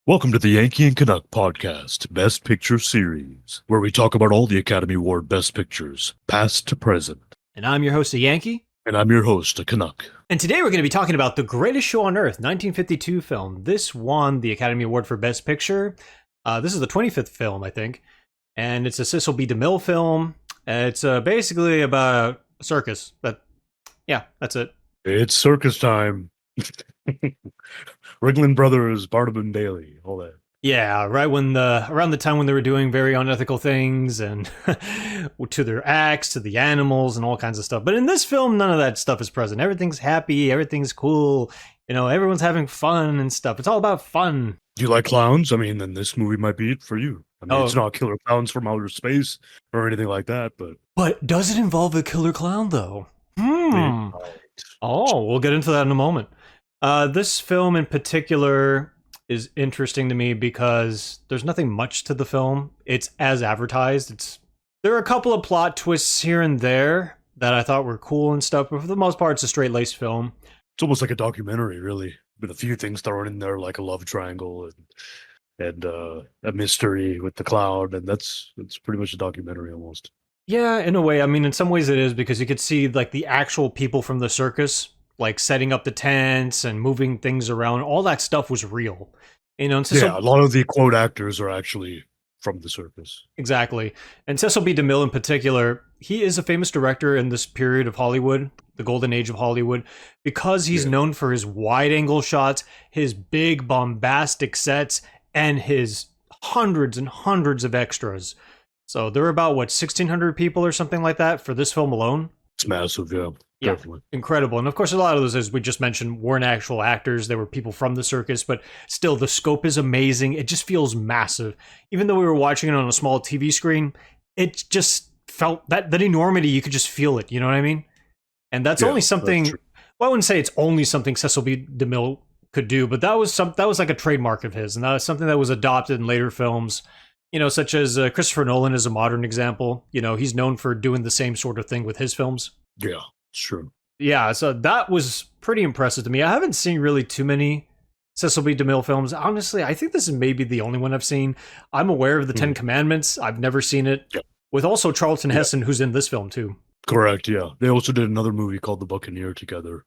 Welcome to the Yankee and Canuck podcast, Best Picture Series, where we talk about all the Academy Award Best Pictures, past to present. And I'm your host, a Yankee. And I'm your host, a Canuck. And today we're going to be talking about The Greatest Show on Earth, 1952 film. This won the Academy Award for Best Picture. This is the 25th film, I think. And it's a Cecil B. DeMille film. It's basically about a circus. But yeah, that's it. It's circus time. Ringling Brothers, Barnum and Bailey, all that. Yeah, right when around the time when they were doing very unethical things and to their acts, to the animals and all kinds of stuff. But in this film, none of that stuff is present. Everything's happy, everything's cool. You know, everyone's having fun and stuff. It's all about fun. Do you like clowns? I mean, then this movie might be it for you. I mean, It's not killer clowns from outer space or anything like that, but... But does it involve a killer clown, though? Oh, we'll get into that in a moment. This film in particular is interesting to me because there's nothing much to the film. It's as advertised. There are a couple of plot twists here and there that I thought were cool and stuff, but for the most part, it's a straight-laced film. It's almost like a documentary, really, with a few things thrown in there, like a love triangle and a mystery with the clown, and that's pretty much a documentary almost. Yeah, in a way. I mean, in some ways it is, because you could see like the actual people from the circus, like setting up the tents and moving things around. All that stuff was real. You know, and a lot of the quote actors are actually from the circus. Exactly. And Cecil B. DeMille in particular, he is a famous director in this period of Hollywood, the golden age of Hollywood, because he's known for his wide-angle shots, his big bombastic sets, and his hundreds and hundreds of extras. So there were about, 1,600 people or something like that for this film alone? It's massive, yeah. Yeah, definitely. incredible. And of course, a lot of those, as we just mentioned, weren't actual actors. They were people from the circus, but still, the scope is amazing. It just feels massive. Even though we were watching it on a small TV screen, it just felt that enormity. You could just feel it. You know what I mean? And that's only something. Well, I wouldn't say it's only something Cecil B. DeMille could do, but that was like a trademark of his, and that was something that was adopted in later films. You know, such as Christopher Nolan is a modern example. You know, he's known for doing the same sort of thing with his films. Yeah. Sure. Yeah, so that was pretty impressive to me. I haven't seen really too many Cecil B. DeMille films. Honestly, I think this is maybe the only one I've seen. I'm aware of the Ten Commandments. I've never seen it. Yeah. With also Charlton Heston, who's in this film too. Correct, yeah. They also did another movie called The Buccaneer together.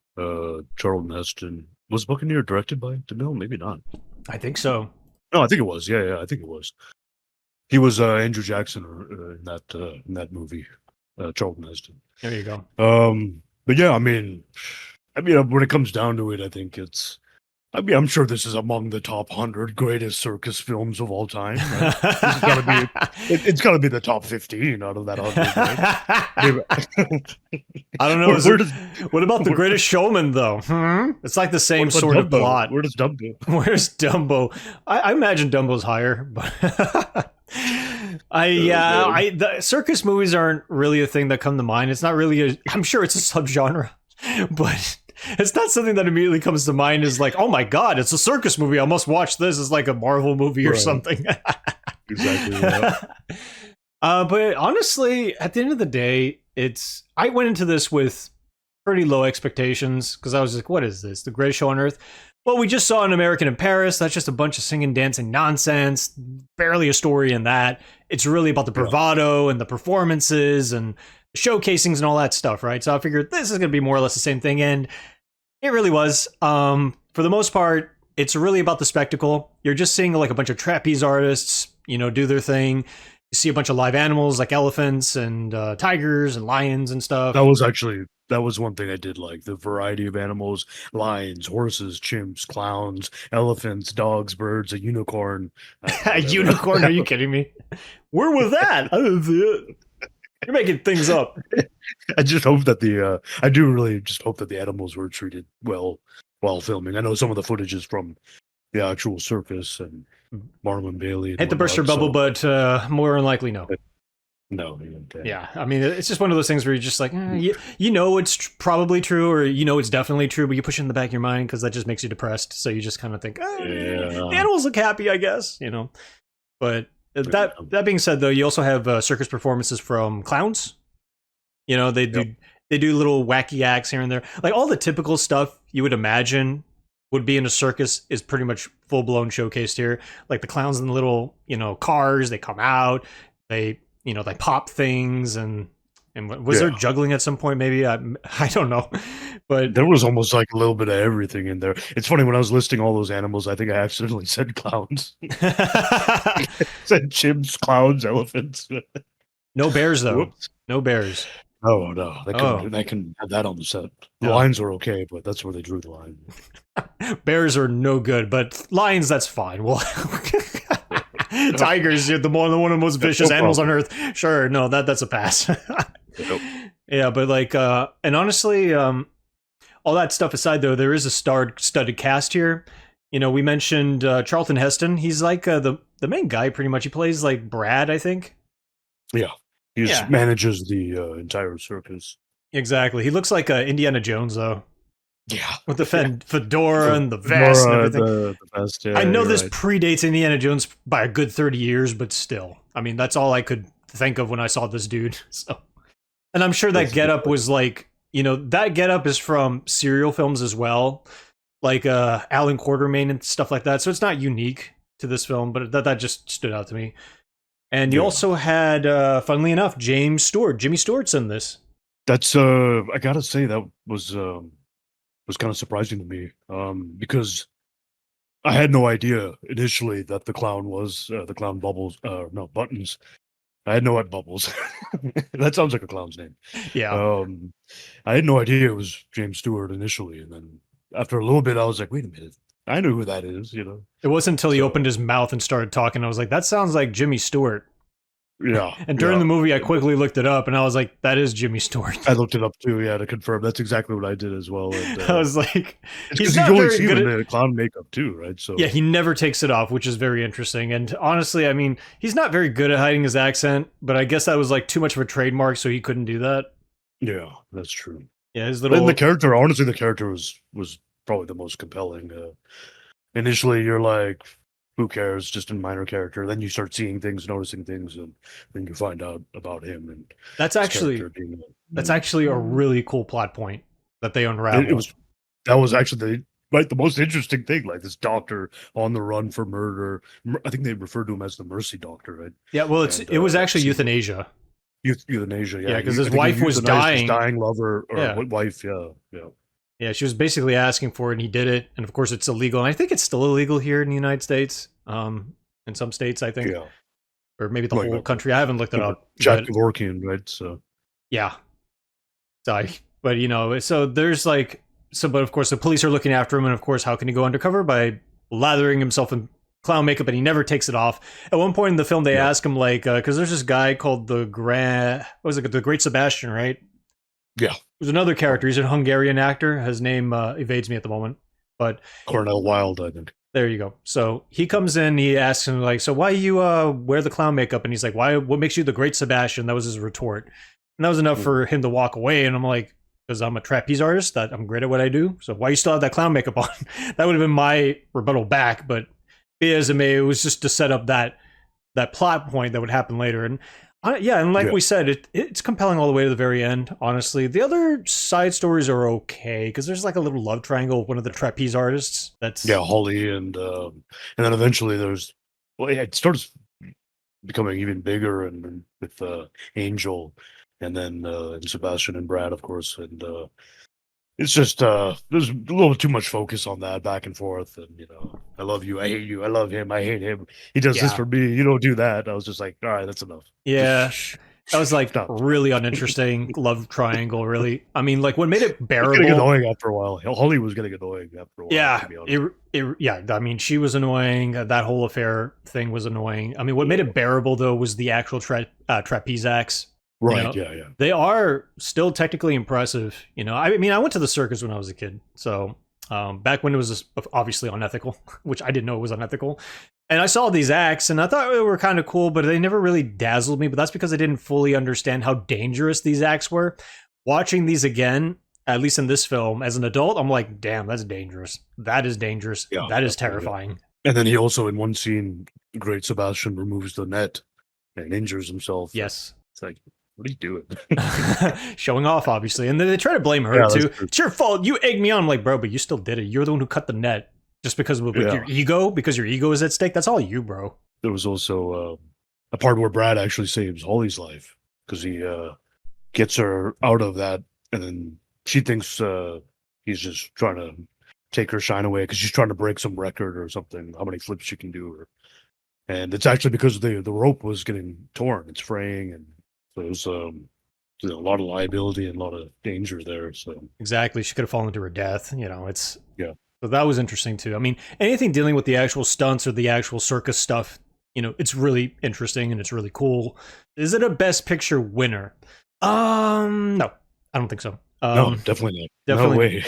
Charlton Heston. Was Buccaneer directed by DeMille? Maybe not. I think so. No, I think it was. Yeah, I think it was. He was Andrew Jackson in that movie. Charlton Heston. There you go. But yeah, I mean, when it comes down to it, I think I'm sure this is among the top 100 greatest circus films of all time. Right? It's gotta be the top 15 out of that 100. Right? I don't know. What about The Greatest Showman, though? It's like the same sort of plot. Where does Dumbo? Where's Dumbo? I imagine Dumbo's higher, but. The circus movies aren't really a thing that come to mind. It's not really I'm sure it's a subgenre, but it's not something that immediately comes to mind as like, oh my god, it's a circus movie, I must watch this. It's like a Marvel movie or something. Exactly. Yeah. But honestly, at the end of the day, I went into this with pretty low expectations because I was like, what is this? The Greatest Show on Earth? Well, we just saw An American in Paris. That's just a bunch of singing, dancing nonsense. Barely a story in that. It's really about the bravado and the performances and showcasings and all that stuff, right? So I figured this is going to be more or less the same thing, and it really was. For the most part, it's really about the spectacle. You're just seeing like a bunch of trapeze artists, do their thing. You see a bunch of live animals like elephants and tigers and lions and stuff. That was one thing I did like, the variety of animals: lions, horses, chimps, clowns, elephants, dogs, birds, a unicorn. A unicorn? Are you kidding me? Where was that? I didn't see it. You're making things up. I just hope that I do really just hope that the animals were treated well while filming. I know some of the footage is from the actual circus and Barnum and Bailey. Hate to burst your bubble, but more than likely, no. No. Yeah, I mean, it's just one of those things where you're just like, it's probably true, or it's definitely true, but you push it in the back of your mind because that just makes you depressed. So you just kind of think, the animals look happy, I guess, But that being said, though, you also have circus performances from clowns. They do little wacky acts here and there, like all the typical stuff you would imagine would be in a circus is pretty much full blown showcased here. Like the clowns in the little, cars, they come out, they pop things, and was there juggling at some point? Maybe I don't know, but there was almost like a little bit of everything in there. It's funny, when I was listing all those animals, I think I accidentally said clowns. Said chimps, clowns, elephants. No bears though. Whoops. No bears. Oh no, they can have that on the set. The lions were okay, but that's where they drew the line. Bears are no good, but lions, that's fine. Well, tigers, you're one of the most vicious animals on earth. Sure, no, that's a pass. Nope. Yeah, but like, and honestly, all that stuff aside, though, there is a studded cast here. We mentioned Charlton Heston. He's like the main guy, pretty much. He plays like Brad, I think. Yeah, he manages the entire circus. Exactly. He looks like Indiana Jones, though. Yeah, with the fedora and the vest and everything. The vest, I know this predates Indiana Jones by a good 30 years, but still, I mean, that's all I could think of when I saw this dude. So, and I'm sure that getup was like, that getup is from serial films as well, like Alan Quartermain and stuff like that. So it's not unique to this film, but that just stood out to me. And you also had, funnily enough, Jimmy Stewart's in this. That's I gotta say, that was kind of surprising to me, because I had no idea initially that the clown was the clown Bubbles. No, Buttons. I had no idea. Bubbles. That sounds like a clown's name. Yeah. I had no idea it was James Stewart initially, and then after a little bit, I was like, wait a minute, I know who that is. It wasn't until he opened his mouth and started talking, I was like, that sounds like Jimmy Stewart. Yeah. And during the movie, I quickly looked it up, and I was like, that is Jimmy Stewart. I looked it up too, to confirm. That's exactly what I did as well. And, I was like, he's not very good at the clown makeup too, right? So yeah, he never takes it off, which is very interesting. And honestly, I mean, he's not very good at hiding his accent, but I guess that was like too much of a trademark, so he couldn't do that. Yeah, that's true. Yeah, his little... And the character, honestly, was probably the most compelling. Initially, you're like, who cares? Just a minor character. Then you start seeing things, noticing things, and then you find out about him. And that's actually a really cool plot point that they unravel. That was actually the most interesting thing. Like, this doctor on the run for murder. I think they referred to him as the Mercy Doctor, right? Yeah, well, it was actually euthanasia. Euthanasia, yeah, because his wife was dying. His dying lover or wife, yeah. Yeah, she was basically asking for it, and he did it. And of course, it's illegal. And I think it's still illegal here in the United States. In some states, I think, or maybe the whole country. I haven't looked it up. Jack Kevorkian, right? So yeah, but so there's like but of course the police are looking after him, and of course, how can he go undercover? By lathering himself in clown makeup, and he never takes it off. At one point in the film, they ask him like, because there's this guy called the Great Sebastian, right? Yeah. There's another character. He's a Hungarian actor. His name evades me at the moment, but Cornel Wilde, I think. There you go. So he comes in, he asks him like, so why you wear the clown makeup? And he's like, what makes you the Great Sebastian? That was his retort. And that was enough for him to walk away. And I'm like, because I'm a trapeze artist, that I'm great at what I do. So why you still have that clown makeup on? That would have been my rebuttal back. But be as it may, it was just to set up that plot point that would happen later. And we said, it's compelling all the way to the very end, honestly. The other side stories are okay, because there's like a little love triangle with one of the trapeze artists. Holly, and then eventually it starts becoming even bigger, and with Angel, and then Sebastian and Brad, of course, and it's just there's a little too much focus on that back and forth, and I love you, I hate you, I love him, I hate him. He does this for me, you don't do that. I was just like, all right, that's enough. Yeah, that was like really uninteresting love triangle. Really, I mean, like what made it bearable. It was getting annoying after a while. Holly was getting annoying after a while. Yeah, I mean, she was annoying. That whole affair thing was annoying. I mean, what made it bearable though was the actual trapeze acts. Right, They are still technically impressive. I mean, I went to the circus when I was a kid. So back when it was obviously unethical, which I didn't know it was unethical. And I saw these acts and I thought they were kind of cool, but they never really dazzled me. But that's because I didn't fully understand how dangerous these acts were. Watching these again, at least in this film, as an adult, I'm like, damn, that's dangerous. That is dangerous. Yeah, that is terrifying. And then he also, in one scene, Great Sebastian removes the net and injures himself. Yes. It's like, What are you doing? Showing off, obviously, and then they try to blame her Yeah, that's too. true. It's your fault. You egged me on. I'm like, bro, but you still did it. You're the one who cut the net just because of like, Yeah. your ego. Because your ego is at stake. That's all you, bro. There was also a part where Brad actually saves Holly's life because he gets her out of that, and then she thinks he's just trying to take her shine away because she's trying to break some record or something, how many flips she can do. And it's actually because the rope was getting torn, it's fraying, and so it was a lot of liability and a lot of danger there. So Exactly. She could have fallen to her death. You know, it's yeah, so that was interesting too. I mean, anything dealing with the actual stunts or the actual circus stuff, you know, it's really interesting and it's really cool. Is it a Best Picture winner? No, I don't think so. no, definitely not. Definitely No way.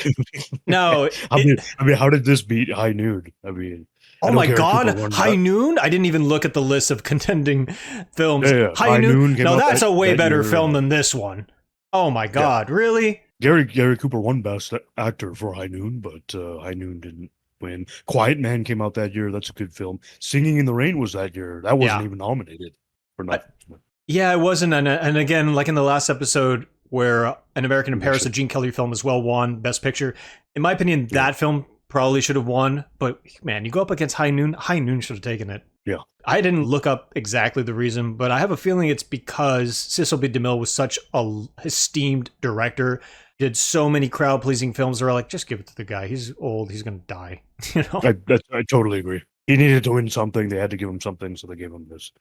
no. I mean, how did this beat High Noon? I mean, I Oh know my Gary Cooper God, won High that. Noon! I didn't even look at the list of contending films. Yeah, yeah. High Noon. came No, out that's a way that better year. film than this one. Oh my God, really? Gary Cooper won Best Actor for High Noon, but High Noon didn't win. Quiet Man came out that year. That's a good film. Singing in the Rain was that year. That wasn't Yeah. even nominated for I- nothing. Yeah, it wasn't. And again, like in the last episode where An American in Paris, a Gene Kelly film, as well won Best Picture. In my opinion, that film probably should have won. But man, you go up against High Noon. High Noon should have taken it. Yeah. I didn't look up exactly the reason, but I have a feeling it's because Cecil B. DeMille was such a esteemed director. Did so many crowd pleasing films. They're like, just give it to the guy. He's old. He's gonna die. You know. I totally agree. He needed to win something. They had to give him something, so they gave him this.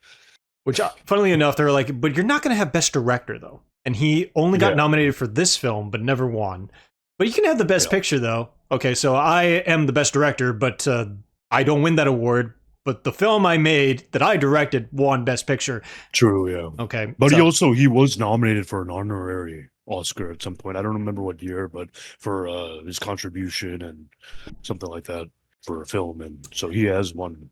Which, funnily enough, they're like, but you're not going to have Best Director, though. And he only got nominated for this film, but never won. But you can have the Best Picture, though. Okay, so I am the Best Director, but I don't win that award. But the film I made that I directed won Best Picture. True, yeah. Okay. But he was nominated for an honorary Oscar at some point. I don't remember what year, but for his contribution and something like that for a film. And so he has won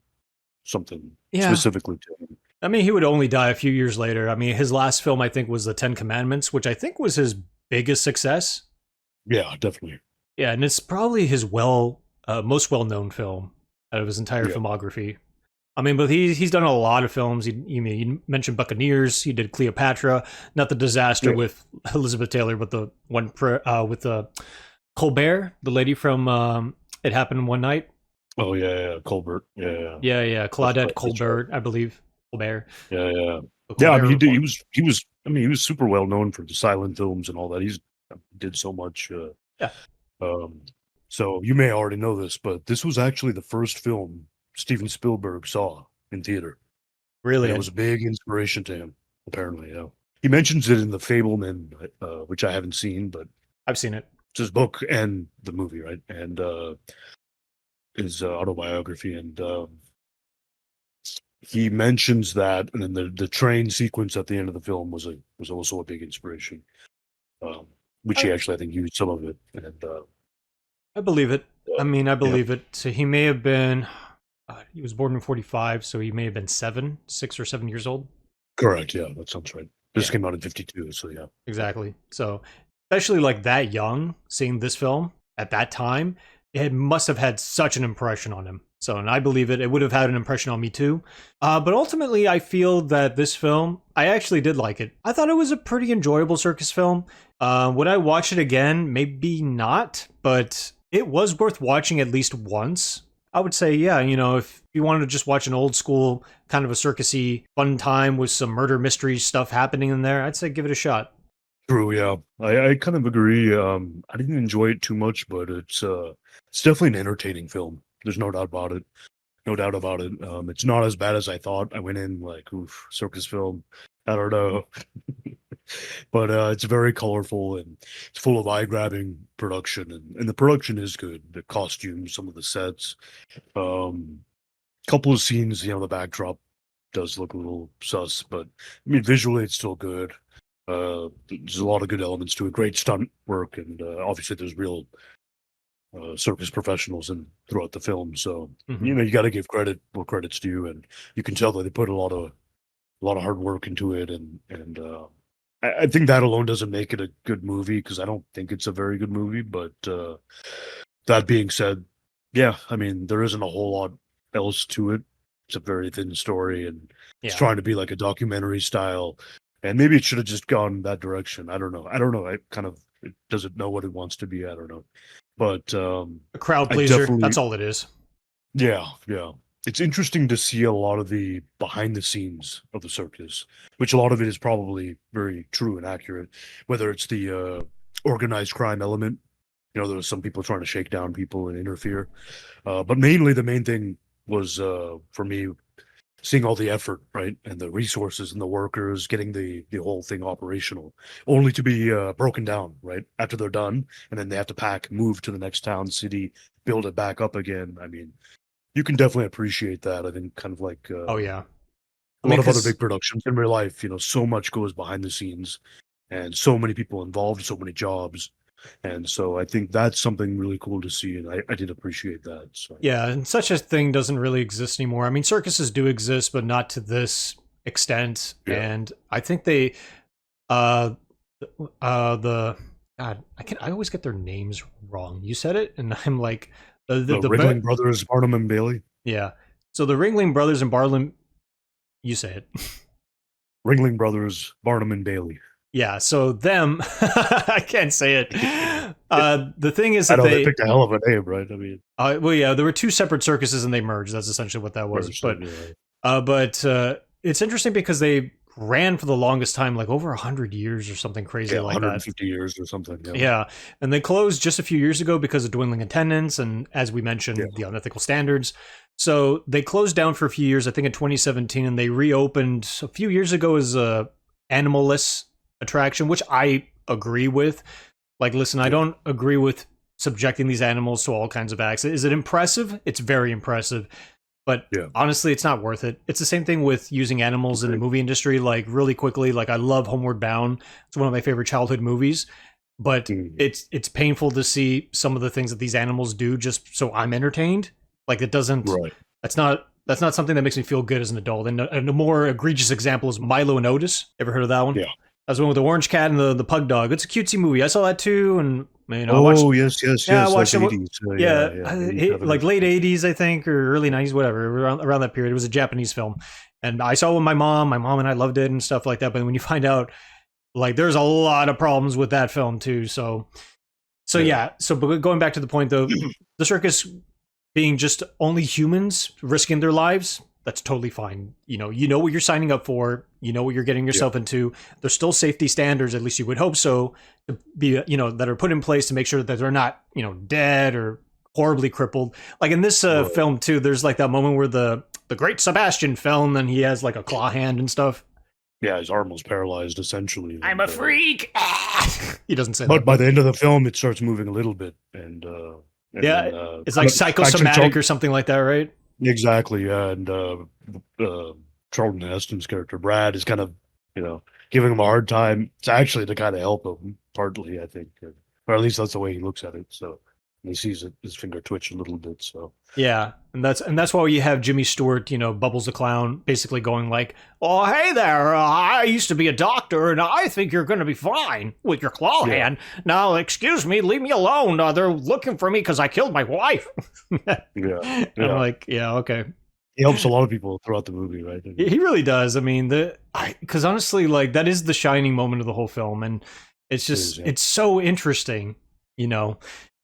something specifically to him. I mean, he would only die a few years later. I mean, his last film, I think, was The Ten Commandments, which I think was his biggest success. Yeah, definitely. Yeah, and it's probably his most well-known film out of his entire filmography. I mean, but he's done a lot of films. You mentioned Buccaneers. He did Cleopatra, not the disaster with Elizabeth Taylor, but the one with Colbert, the lady from It Happened in One Night. Oh yeah, Colbert. Yeah. Claudette Colbert, I believe. Colbert. Yeah. I mean, he was super well known for the silent films and all that. He did so much. So you may already know this, but this was actually the first film Steven Spielberg saw in theater. Really? And it was a big inspiration to him, apparently. Yeah. He mentions it in The Fableman, which I haven't seen, but I've seen it. It's his book and the movie, right? And his autobiography, and he mentions that, and then the train sequence at the end of the film was also a big inspiration, which he actually I think used some of it. And I believe it. I mean, I believe it. So he may have been. He was born in 1945, so he may have been 6 or 7 years old. Correct. Yeah, that sounds right. This came out in 1952, so yeah. Exactly. So, especially like that young, seeing this film at that time, it must have had such an impression on him. So, and I believe it. It would have had an impression on me too. But ultimately, I feel that this film, I actually did like it. I thought it was a pretty enjoyable circus film. Would I watch it again? Maybe not, but it was worth watching at least once. I would say, yeah, if you wanted to just watch an old school kind of a circusy fun time with some murder mystery stuff happening in there, I'd say give it a shot. True, yeah. I kind of agree. I didn't enjoy it too much, but it's definitely an entertaining film. There's no doubt about it. No doubt about it. It's not as bad as I thought. I went in like, oof, circus film. I don't know. But it's very colorful and it's full of eye-grabbing production, and the production is good. The costumes, some of the sets, couple of scenes, the backdrop does look a little sus, but I mean visually it's still good. There's a lot of good elements to it. Great stunt work, and obviously there's real circus professionals throughout the film. So you got to give credit where credit's due, and you can tell that they put a lot of hard work into it, and I think that alone doesn't make it a good movie, because I don't think it's a very good movie. But that being said, yeah, I mean, there isn't a whole lot else to it. It's a very thin story, and it's trying to be like a documentary style. And maybe it should have just gone that direction. I don't know. It doesn't know what it wants to be. I don't know. But A crowd I pleaser. definitely, That's all it is. yeah, yeah. It's interesting to see a lot of the behind the scenes of the circus, which a lot of it is probably very true and accurate. Whether it's the organized crime element, there's some people trying to shake down people and interfere. But mainly the main thing was for me seeing all the effort, right, and the resources and the workers getting the whole thing operational, only to be broken down, right, after they're done, and then they have to pack, move to the next town, city, build it back up again. I mean, you can definitely appreciate that. I think kind of like Oh yeah. a lot of other big productions in real life, so much goes behind the scenes, and so many people involved, so many jobs. And so I think that's something really cool to see, and I did appreciate that. So Yeah, and such a thing doesn't really exist anymore. I mean, circuses do exist, but not to this extent. yeah, And I think they, uh, the God, I always get their names wrong. You said it, and I'm like, the Ringling Brothers, Barnum and Bailey. yeah. So the Ringling Brothers and Barnum, you say it. Ringling Brothers, Barnum and Bailey. Yeah, so them, I can't say it. The thing is I that know they picked a hell of a name, right? I mean, well, yeah, there were two separate circuses and they merged. That's essentially what that was. But it's interesting because they ran for the longest time, like over 100 years or something crazy like 150 years or something. Yeah, and they closed just a few years ago because of dwindling attendance and, as we mentioned, the unethical standards. So they closed down for a few years, I think in 2017, and they reopened a few years ago as a animalless attraction, which I agree with. Like, listen, I don't agree with subjecting these animals to all kinds of acts. Is it impressive? It's very impressive. But honestly, it's not worth it. It's the same thing with using animals in the movie industry. Like, really quickly, like, I love Homeward Bound. It's one of my favorite childhood movies. But it's painful to see some of the things that these animals do just so I'm entertained. Like, it doesn't... Right. That's not something that makes me feel good as an adult. And a more egregious example is Milo and Otis. Ever heard of that one? Yeah. That was the one with the orange cat and the pug dog. It's a cutesy movie. I saw that too, and I watched, yes. I watched like it. 80s, like late 80s, I think, or early 90s, whatever. Around that period, it was a Japanese film, and I saw it with my mom. My mom and I loved it and stuff like that. But when you find out, like, there's a lot of problems with that film too. So but going back to the point though, the circus being just only humans risking their lives. That's totally fine. You know what you're signing up for. You know what you're getting yourself into. There's still safety standards, at least you would hope so, to be, that are put in place to make sure that they're not, dead or horribly crippled. Like in this film too, there's like that moment where the great Sebastian fell and then he has like a claw hand and stuff. Yeah, his arm was paralyzed essentially. I'm a freak. He doesn't say that. But by the end of the film, it starts moving a little bit, and it's like psychosomatic or something like that, right? Exactly, yeah, and Charlton Heston's character Brad is kind of, giving him a hard time. It's actually to kind of help him, partly, I think, or at least that's the way he looks at it. So he sees his finger twitch a little bit. So yeah, and that's why you have Jimmy Stewart, Bubbles the clown, basically going like, "Oh, hey there, I used to be a doctor, and I think you're going to be fine with your claw hand. Now, excuse me, leave me alone. They're looking for me because I killed my wife." Yeah. I'm like, yeah, okay. He helps a lot of people throughout the movie, right? He really does. I mean, because honestly, like, that is the shining moment of the whole film, and it's just it's so interesting,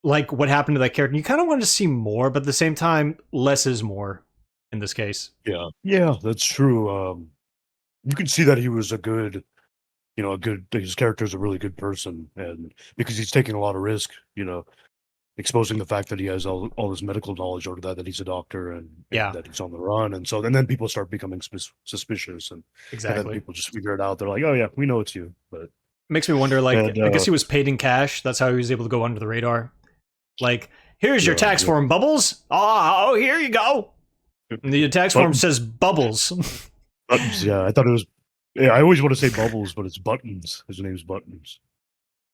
like what happened to that character. You kind of want to see more, but at the same time, less is more in this case. Yeah, that's true. You can see that he was his character is a really good person, and because he's taking a lot of risk, exposing the fact that he has all his medical knowledge over that he's a doctor and that he's on the run. And then people start becoming suspicious, and then people just figure it out. They're like, oh yeah, we know it's you. But it makes me wonder, like, I guess he was paid in cash. That's how he was able to go under the radar. Like, here's your tax form, Bubbles. Oh, here you go. And the tax form says Bubbles. Buttons, yeah. I thought it was. Yeah, I always want to say Bubbles, but it's Buttons. His name's Buttons.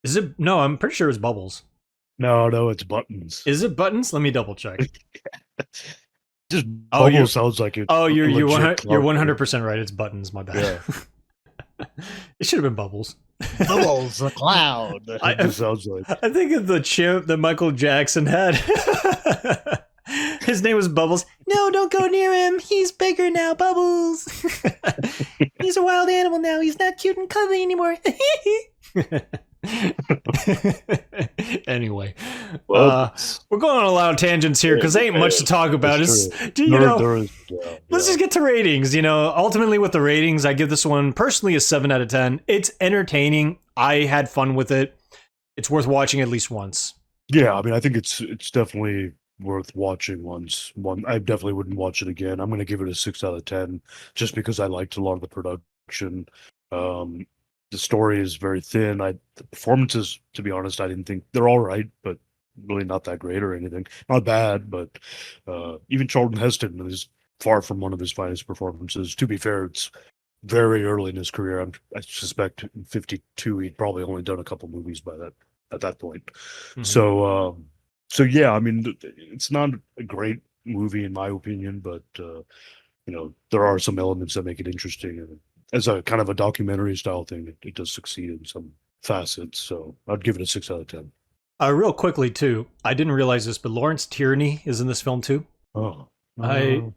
Is it? No, I'm pretty sure it's Bubbles. No, it's Buttons. Is it Buttons? Let me double check. Just Bubbles sounds like it. Oh, you're 100% right. It's Buttons. My bad. Yeah. It should have been Bubbles. Bubbles, the cloud. It sounds like. I think of the chimp that Michael Jackson had. His name was Bubbles. No, don't go near him. He's bigger now, Bubbles. He's a wild animal now. He's not cute and cuddly anymore. Anyway, we're going on a lot of tangents here because there ain't much to talk about. Let's just get to ratings. Ultimately with the ratings, I give this one personally a 7 out of 10. It's entertaining. I had fun with it. It's worth watching at least once. Yeah, I mean, I think it's definitely worth watching once. I definitely wouldn't watch it again. I'm going to give it a 6 out of 10 just because I liked a lot of the production. The story is very thin. The performances, to be honest, I didn't think they're all right, but really not that great or anything. Not bad, but even Charlton Heston is far from one of his finest performances. To be fair, it's very early in his career. I suspect in 52 he'd probably only done a couple movies at that point. Mm-hmm. So yeah, I mean, it's not a great movie in my opinion, but there are some elements that make it interesting, and as a kind of a documentary style thing, it does succeed in some facets. So I'd give it a 6 out of 10. Real quickly too, I didn't realize this, but Lawrence Tierney is in this film too. Oh.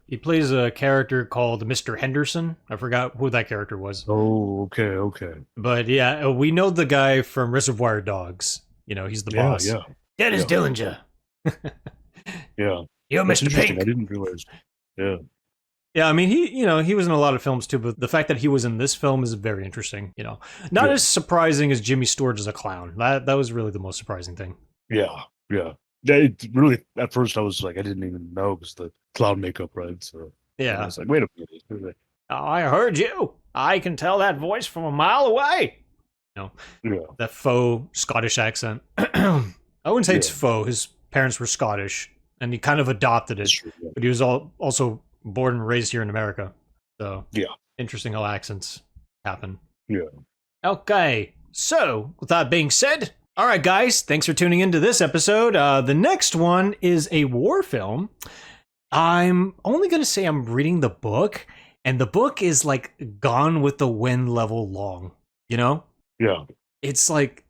He plays a character called Mr. Henderson. I forgot who that character was. Oh, okay. But yeah, we know the guy from Reservoir Dogs. He's the boss. Yeah. Dennis Dillinger. Yeah. You're Mr. Pink. I didn't realize. Yeah. Yeah, I mean, he was in a lot of films too, but the fact that he was in this film is very interesting. Not as surprising as Jimmy Stewart as a clown. That was really the most surprising thing. Yeah. It really, at first I was like, I didn't even know because the clown makeup, right? So yeah, I was like, wait a minute. Oh, I heard you. I can tell that voice from a mile away. That faux Scottish accent. I wouldn't say it's faux. His parents were Scottish, and he kind of adopted it. True, yeah. But he was also born and raised here in America. So yeah, interesting how accents happen. Yeah. Okay, so with that being said, all right, guys, thanks for tuning into this episode. The next one is a war film. I'm only going to say I'm reading the book, and the book is like Gone with the Wind level long, Yeah. It's like,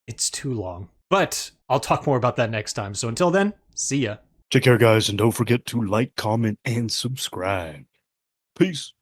it's too long. But I'll talk more about that next time. So until then, see ya. Take care, guys, and don't forget to like, comment, and subscribe. Peace.